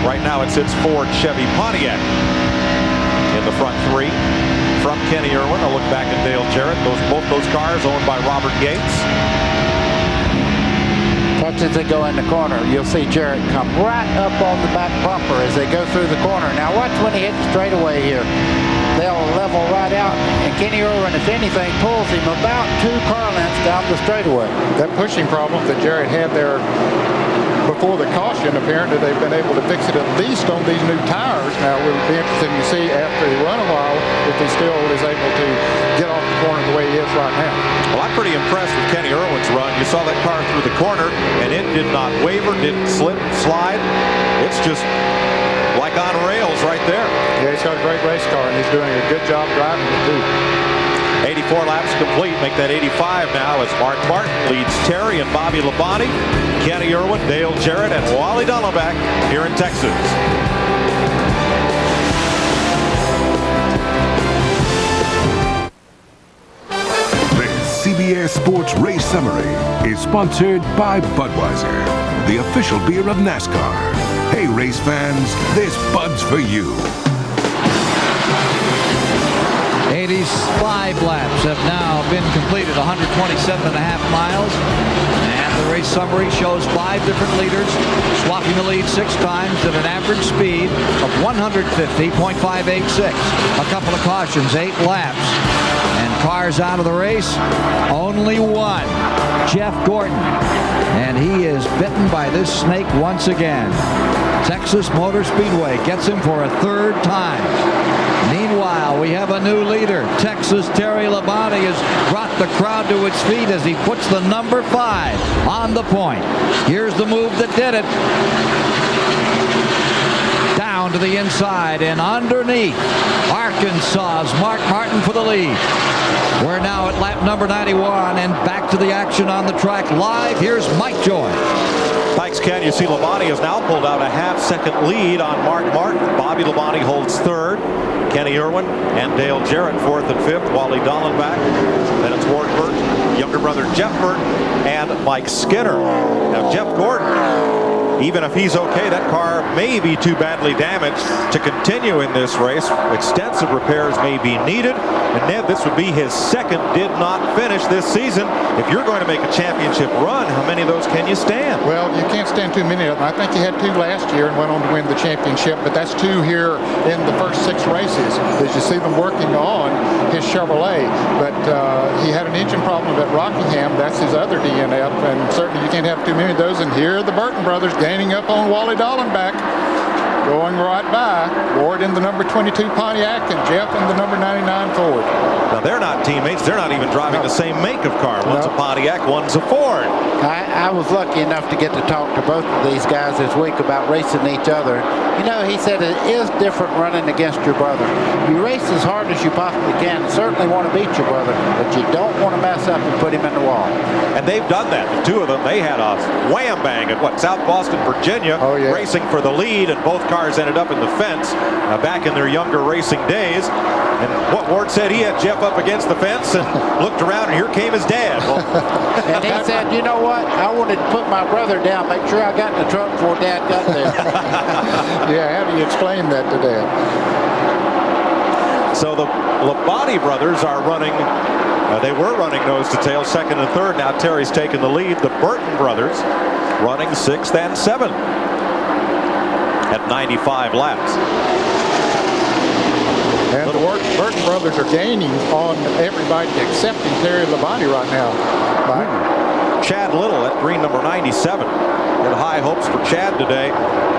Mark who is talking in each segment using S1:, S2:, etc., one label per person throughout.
S1: Right now it sits Ford, Chevy, Pontiac in the front three. From Kenny Irwin, a look back at Dale Jarrett. Both those cars owned by Robert Gates.
S2: Watch as they go in the corner. You'll see Jarrett come right up on the back bumper as they go through the corner. Now watch when he hits the straightaway here. They'll level right out, and Kenny Irwin, if anything, pulls him about 2 car lengths down the straightaway.
S3: That pushing problem that Jarrett had there before the caution, apparently they've been able to fix it at least on these new tires. Now it will be interesting to see after he run a while if he still is able to get off the corner the way he is right now.
S1: Well, I'm pretty impressed with Kenny Irwin's run. You saw that car through the corner, and it did not waver, didn't slip, slide. It's just like on rails right there.
S3: Yeah, he's got a great race car, and he's doing a good job driving it too.
S1: 84 laps complete, make that 85 now as Mark Martin leads Terry and Bobby Labonte, Kenny Irwin, Dale Jarrett, and Wally Dunlop here in Texas.
S4: This CBS Sports Race Summary is sponsored by Budweiser, the official beer of NASCAR. Hey, race fans, this Bud's for you.
S5: 85 laps have now been completed, 127.5 miles. And the race summary shows 5 different leaders swapping the lead 6 times at an average speed of 150.586. A couple of cautions, 8 laps. And cars out of the race, only one, Jeff Gordon. And he is bitten by this snake once again. Texas Motor Speedway gets him for a 3rd time. Meanwhile, we have a new leader. Texas Terry Labonte has brought the crowd to its feet as he puts the number 5 on the point. Here's the move that did it. Down to the inside and underneath. Arkansas's Mark Martin for the lead. We're now at lap number 91 and back to the action on the track live. Here's Mike Joy.
S1: Thanks, Ken. You see Labonte has now pulled out a half-second lead on Mark Martin. Bobby Labonte holds 3rd. Kenny Irwin and Dale Jarrett 4th and 5th. Wally Dallenbach. Then it's Ward Burton, younger brother Jeff Burton, and Mike Skinner. Now Jeff Gordon, even if he's okay, that car may be too badly damaged to continue in this race. Extensive repairs may be needed. And Ned, this would be his 2nd did not finish this season. If you're going to make a championship run, how many of those can you stand?
S3: Well, you can't stand too many of them. I think he had 2 last year and went on to win the championship, but that's 2 here in the first 6 races. As you see them working on his Chevrolet, but he had an engine problem at Rockingham. That's his other DNF, and certainly you can't have too many of those. And here are the Burton brothers gaining up on Wally Dallenbach, going right by Ward in the number 22 Pontiac and Jeff in the number 99 Ford.
S1: Now they're not teammates. They're not even driving the same make of car. One's a Pontiac, one's a Ford.
S2: I was lucky enough to get to talk to both of these guys this week about racing each other. You know, he said it is different running against your brother. You race as hard as you possibly can. Certainly want to beat your brother, but you don't want to mess up and put him in the wall.
S1: And they've done that. The 2 of them, they had a wham bang at South Boston, Virginia, racing for the lead, and both cars ended up in the fence back in their younger racing days. And what Ward said, he had Jeff up against the fence and looked around, and here came his dad. Well,
S2: and he said, you know what? I wanted to put my brother down, make sure I got in the truck before Dad got there.
S3: Yeah, how do you explain that to Dad?
S1: So the Labonte brothers are running, they were running nose to tail, 2nd and 3rd. Now Terry's taken the lead. The Burton brothers running 6th and 7th at 95 laps.
S3: And the Burton brothers are gaining on everybody excepting Terry Labonte right now.
S1: Chad Little at green number 97. Had high hopes for Chad today.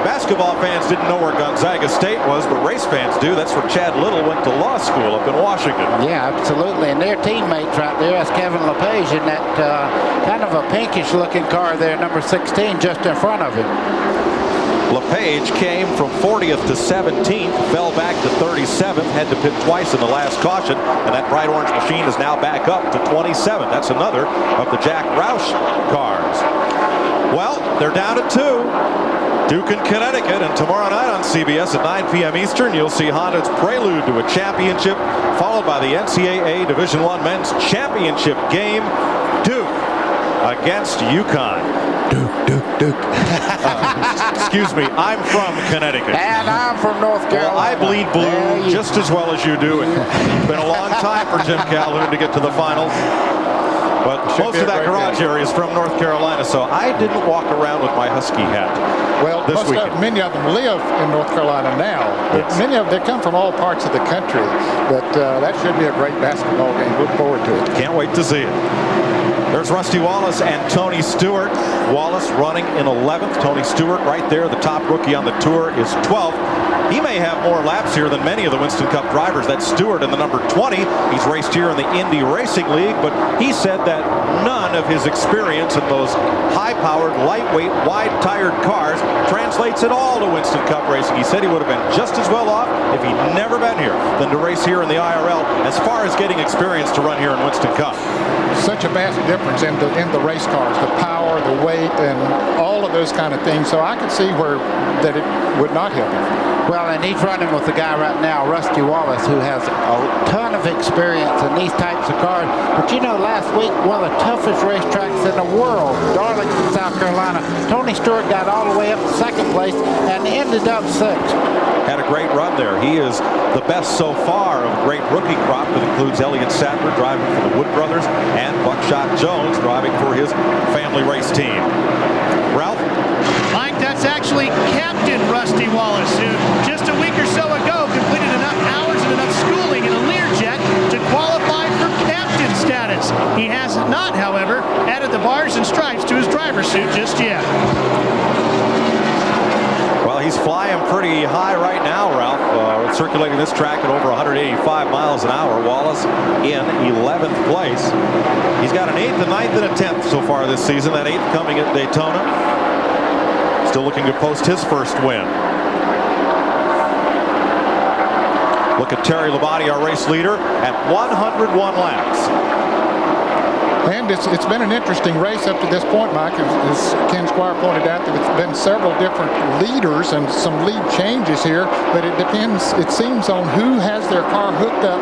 S1: Basketball fans didn't know where Gonzaga State was, but race fans do. That's where Chad Little went to law school up in Washington.
S2: Yeah, absolutely. And their teammates right there, that's Kevin LePage in that kind of a pinkish looking car there, number 16, just in front of him.
S1: LePage came from 40th to 17th, fell back to 37th, had to pit twice in the last caution, and that bright orange machine is now back up to 27th. That's another of the Jack Roush cars. Well, they're down to 2. Duke in Connecticut, and tomorrow night on CBS at 9 p.m. Eastern, you'll see Honda's prelude to a championship, followed by the NCAA Division I Men's Championship game, Duke against UConn.
S2: Duke.
S1: Excuse me, I'm from Connecticut.
S2: And I'm from North Carolina.
S1: Well, I bleed blue just as well as you do. It's been a long time for Jim Calhoun to get to the finals. But most of that garage area is from North Carolina, so I didn't walk around with my Husky hat.
S3: Well,
S1: this weekend.
S3: Many of them live in North Carolina now.
S1: Yes.
S3: Many of them, they come from all parts of the country. But that should be a great basketball game. Look forward to it.
S1: Can't wait to see it. There's Rusty Wallace and Tony Stewart. Wallace running in 11th. Tony Stewart right there, the top rookie on the tour, is 12th. He may have more laps here than many of the Winston Cup drivers. That's Stewart in the number 20. He's raced here in the Indy Racing League, but he said that none of his experience in those high-powered, lightweight, wide-tired cars translates at all to Winston Cup racing. He said he would have been just as well off if he'd never been here than to race here in the IRL as far as getting experience to run here in Winston Cup.
S3: Such a vast difference in the race cars, the power, the weight, and all of those kind of things. So I could see where that it would not help him.
S2: Well, and he's running with the guy right now, Rusty Wallace, who has a ton of experience in these types of cars. But you know, last week, one of the toughest racetracks in the world, Darlington, South Carolina, Tony Stewart got all the way up to second place and ended up sixth.
S1: Had a great run there. He is the best so far of a great rookie crop that includes Elliott Sadler driving for the Wood Brothers and Buckshot Jones driving for his family race team. Ralph?
S6: Mike, that's actually Captain Rusty Wallace, who just a week or so ago completed enough hours and enough schooling in a Learjet to qualify for captain status. He has not, however, added the bars and stripes to his driver's suit just yet.
S1: Well, he's flying pretty high right now, Ralph. Circulating this track at over 185 miles an hour. Wallace in 11th place. He's got an 8th, a 9th, and a 10th so far this season. That 8th coming at Daytona. Still looking to post his first win. Look at Terry Labonte, our race leader, at 101 laps.
S3: And it's been an interesting race up to this point, Mike. As Ken Squire pointed out, that it's been several different leaders and some lead changes here, but it depends, it seems, on who has their car hooked up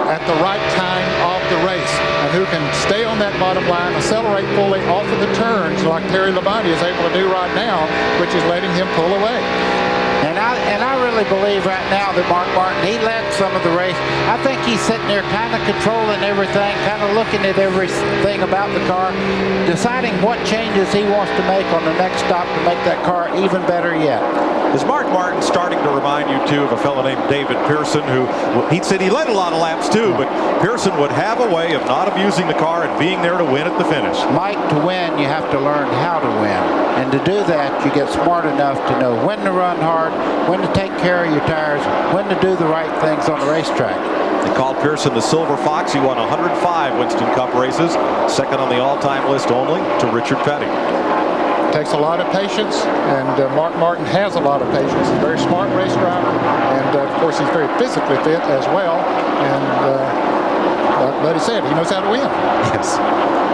S3: at the right time of the race and who can stay on that bottom line, accelerate fully off of the turns like Terry Labonte is able to do right now, which is letting him pull away.
S2: And I really believe right now that Mark Martin, he led some of the race. I think he's sitting there kind of controlling everything, kind of looking at everything about the car, deciding what changes he wants to make on the next stop to make that car even better yet.
S1: Is Mark Martin starting to remind you, too, of a fellow named David Pearson, who he said he led a lot of laps, too, but Pearson would have a way of not abusing the car and being there to win at the finish.
S2: Mike, to win, you have to learn how to win. And to do that, you get smart enough to know when to run hard, when to take care of your tires, when to do the right things on the racetrack.
S1: They called Pearson the Silver Fox. He won 105 Winston Cup races, second on the all-time list only to Richard Petty.
S3: Takes a lot of patience, and Mark Martin has a lot of patience. He's a very smart race driver, and of course he's very physically fit as well. And like he said, he knows how to win.
S1: Yes,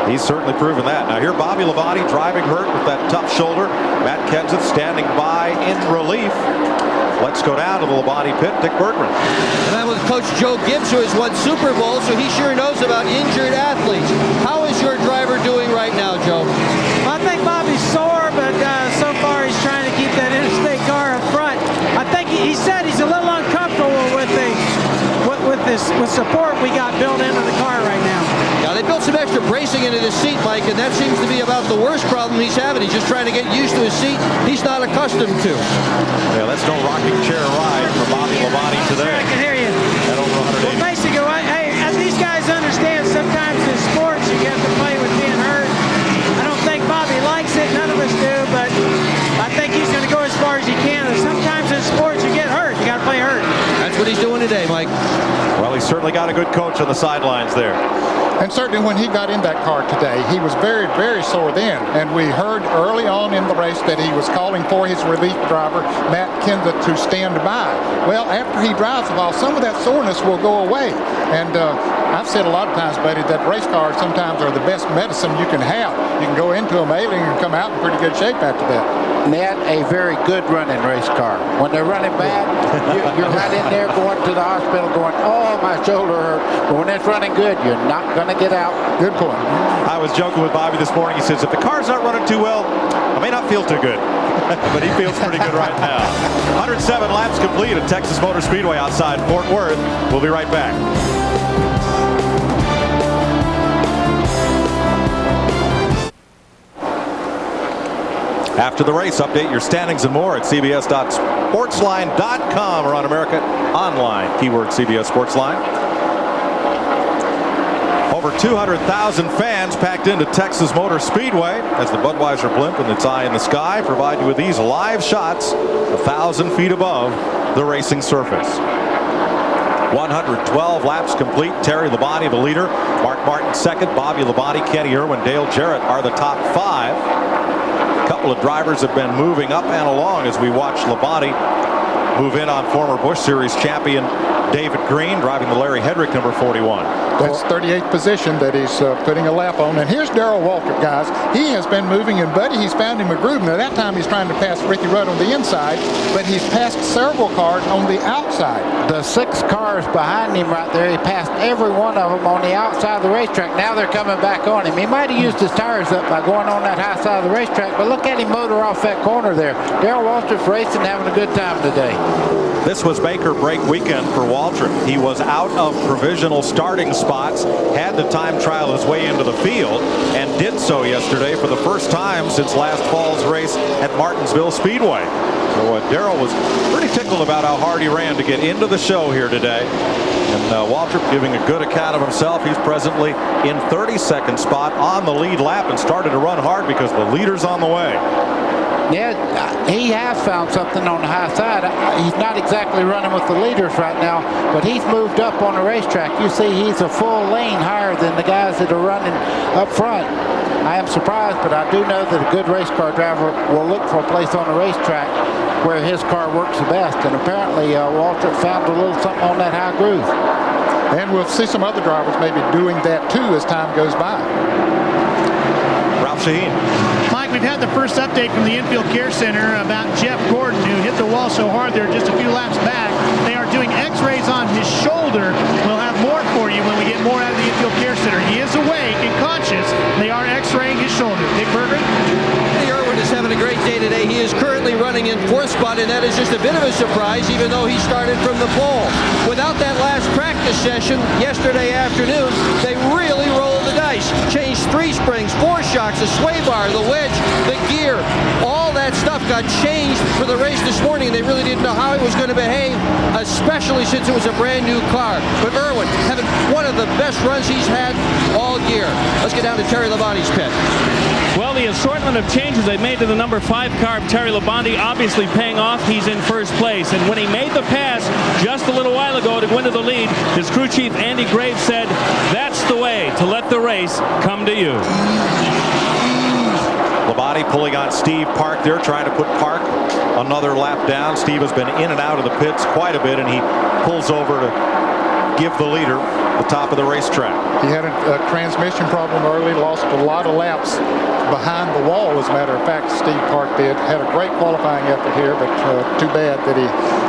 S1: he's certainly proven that. Now here Bobby Labonte driving hurt with that tough shoulder. Matt Kenseth standing by in relief. Let's go down to the Labonte pit. Dick Bergman.
S7: And I'm with Coach Joe Gibbs, who has won Super Bowl, so he sure knows about injured athletes. How is your driver doing right now, Joe?
S8: I think Bobby's sore, but so far he's trying to keep that interstate car up front. I think he said he's a little uncomfortable with support we got built into the car right now.
S7: Yeah, they built some extra bracing into this seat, Mike, and that seems to be about the worst problem he's having. He's just trying to get used to his seat he's not accustomed to.
S1: Yeah, that's no rocking chair ride for Bobby Labonte today.
S8: I can hear you.
S1: At over 180.
S8: Well, basically, hey, as these guys understand, sometimes in sports you get to play with being hurt. I don't think Bobby likes it. None of us do, but I think he's going to go as far as he can. And sometimes in sports you get hurt. You got to play hurt.
S7: That's what he's doing today, Mike.
S1: Well, he's certainly got a good coach on the sidelines there.
S3: And certainly when he got in that car today, he was very, very sore then. And we heard early on in the race that he was calling for his relief driver, Matt Kenseth, to stand by. Well, after he drives the ball, some of that soreness will go away. And I've said a lot of times, buddy, that race cars sometimes are the best medicine you can have. You can go into them ailing and come out in pretty good shape after that.
S2: Ned, a very good running race car. When they're running bad, you're right in there going to the hospital going, oh, my shoulder hurt. But when it's running good, you're not going to get out.
S3: Good point.
S1: I was joking with Bobby this morning. He says, if the car's not running too well, I may not feel too good. But he feels pretty good right now. 107 laps complete at Texas Motor Speedway outside Fort Worth. We'll be right back. After the race, update your standings and more at cbs.sportsline.com or on America Online. Keyword CBS Sportsline. Over 200,000 fans packed into Texas Motor Speedway as the Budweiser blimp and its eye in the sky provide you with these live shots 1,000 feet above the racing surface. 112 laps complete. Terry Labonte the leader. Mark Martin second. Bobby Labonte, Kenny Irwin, Dale Jarrett are the top five. A couple of drivers have been moving up and along as we watch Labonte move in on former Busch Series champion David Green, driving the Larry Hedrick number 41.
S3: That's 38th position that he's putting a lap on. And here's Darrell Waltrip, guys. He has been moving, and Buddy, he's found him a groove. Now, that time he's trying to pass Ricky Rudd on the inside, but he's passed several cars on the outside.
S2: The 6 cars behind him right there, he passed every one of them on the outside of the racetrack. Now they're coming back on him. He might have used his tires up by going on that high side of the racetrack, but look at him motor off that corner there. Darrell Waltrip's racing, having a good time today.
S1: This was make or break weekend for Waltrip. He was out of provisional starting spots, had to time trial his way into the field, and did so yesterday for the first time since last fall's race at Martinsville Speedway. So Darrell was pretty tickled about how hard he ran to get into the show here today. And Waltrip giving a good account of himself. He's presently in 32nd spot on the lead lap and started to run hard because the leader's on the way.
S2: Yeah, he has found something on the high side. He's not exactly running with the leaders right now, but he's moved up on the racetrack. You see he's a full lane higher than the guys that are running up front. I am surprised, but I do know that a good race car driver will look for a place on the racetrack where his car works the best. And apparently Waltrip found a little something on that high groove.
S3: And we'll see some other drivers maybe doing that too as time goes by.
S1: Ralph Shaheen.
S6: Mike, we've had the first update from the Infield Care Center about Jeff Gordon, who hit the wall so hard there just a few laps back. They are doing x-rays on his shoulder. We'll have more for you when we get more out of the Infield Care Center. He is awake and conscious. They are x-raying his shoulder. Dick Berger?
S7: Irwin is having a great day today. He is currently running in 4th spot, and that is just a bit of a surprise, even though he started from the pole. Without that last practice session yesterday afternoon, they really rolled the dice. Changed 3 springs, 4 shocks, a sway bar, the wedge, the gear. All that stuff got changed for the race this morning. They really didn't know how it was going to behave, especially since it was a brand new car. But Irwin having one of the best runs he's had all year. Let's get down to Terry Labonte's pit.
S9: Well, the assortment of changes they made to the number 5 car, Terry Labonte, obviously paying off. He's in first place. And when he made the pass just a little while ago to go into the lead, his crew chief, Andy Graves, said, that's the way to let the race come to you.
S1: Labonte pulling on Steve Park there, trying to put Park another lap down. Steve has been in and out of the pits quite a bit, and he pulls over to give the leader the top of the racetrack.
S3: He had a transmission problem early, lost a lot of laps behind the wall, as a matter of fact. Steve Park did. Had a great qualifying effort here, but too bad that he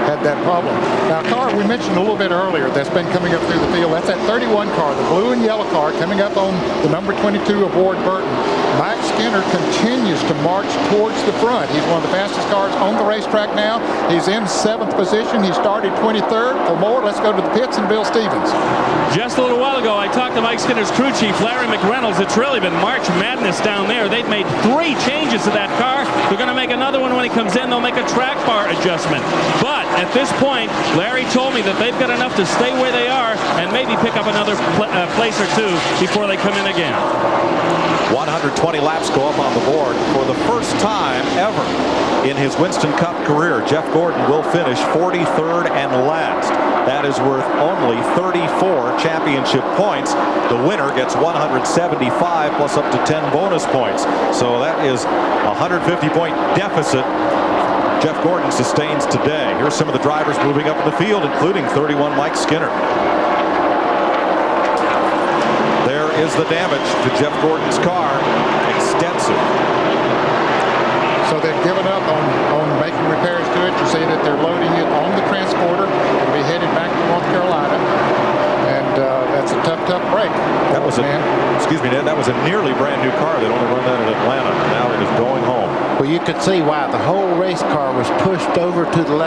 S3: had that problem. Now, a car we mentioned a little bit earlier that's been coming up through the field, that's that 31 car, the blue and yellow car coming up on the number 22 of Ward Burton. Mike Skinner continues to march towards the front. He's one of the fastest cars on the racetrack now. He's in 7th position. He started 23rd. For more, let's go to the pits and Bill Stevens.
S9: Just a little while ago, I talked to Mike Skinner's crew chief, Larry McReynolds. It's really been March Madness down there. They've made 3 changes to that car. They're going to make another one when he comes in. They'll make a track bar adjustment. But at this point, Larry told me that they've got enough to stay where they are and maybe pick up another place or 2 before they come in again.
S1: 120 laps go up on the board. For the first time ever in his Winston Cup career, Jeff Gordon will finish 43rd and last. That is worth only 34 championship points. The winner gets 175 plus up to 10 bonus points. So that is a 150-point deficit Jeff Gordon sustains today. Here's some of the drivers moving up in the field, including 31 Mike Skinner. There is the damage to Jeff Gordon's car. Extensive.
S3: So they've given up on making repairs to it. You see that they're loading it on the transporter. It'll be headed back to North Carolina. And that's a tough break.
S1: That was excuse me, Ned, that was a nearly brand new car that only run that in Atlanta. Now it is going home.
S2: Well, you could see why the whole race car was pushed over to the left.